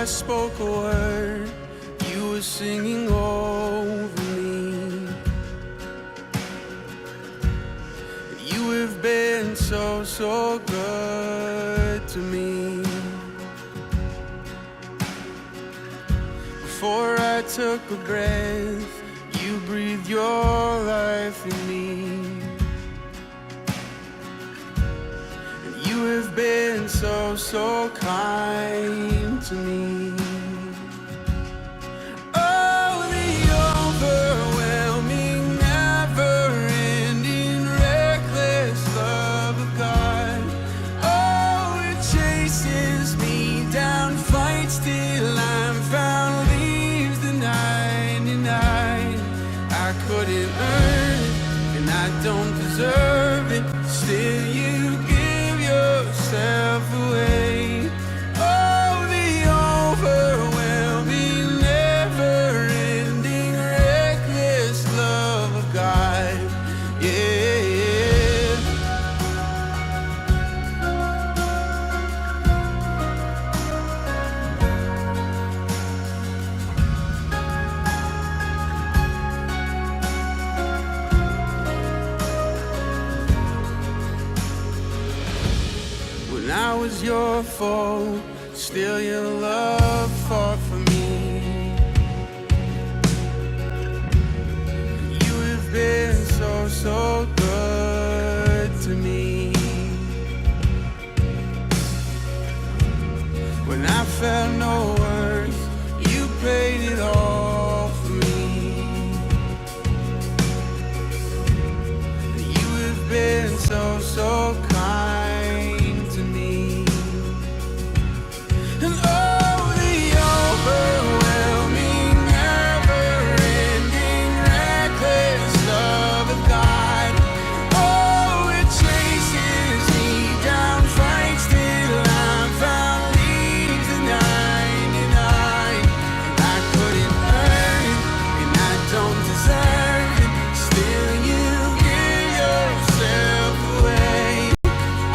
I spoke a word, you were singing over me. You have been so, so good to me. Before I took a breath, you breathed your life in me. And you have been so, so kind to me. Oh, the overwhelming, never-ending, reckless love of God. Oh, it chases me down, fights till I'm found, leaves the 99. I couldn't earn it, and I don't deserve it. Still, you give yourself away. Oh, the overwhelming, never-ending, reckless love of God. Yeah. When I was your foe, still your love fought for me. You have been so, so good to me. When I felt no worth, you paid it all for me. You have been so, so kind to me. And oh, the overwhelming, never-ending, reckless love of God. Oh, it chases me down, fights till I'm found, leaves the 99. I couldn't earn it, and I don't deserve it. Still, you give yourself away.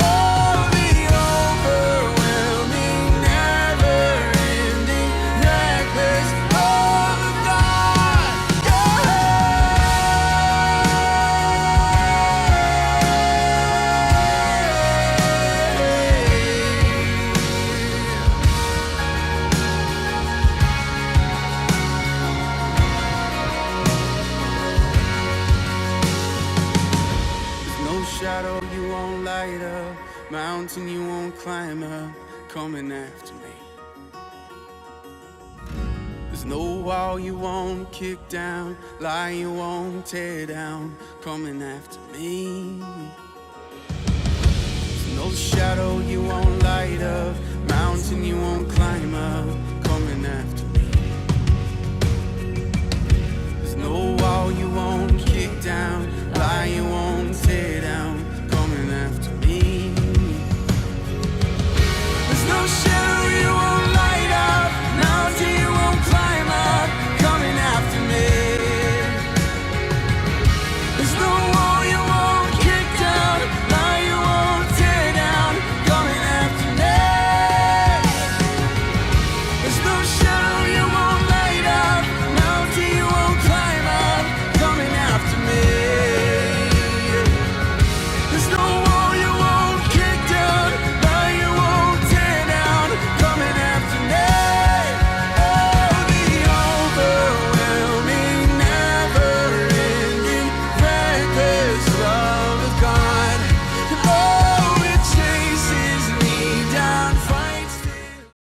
Oh, the overwhelming, never-ending, reckless love of God. There's no shadow you won't light up, mountain you won't climb up, coming after me. There's no wall you won't kick down, lie you won't tear down, coming after me. There's no shadow you won't light up, mountain you won't climb up,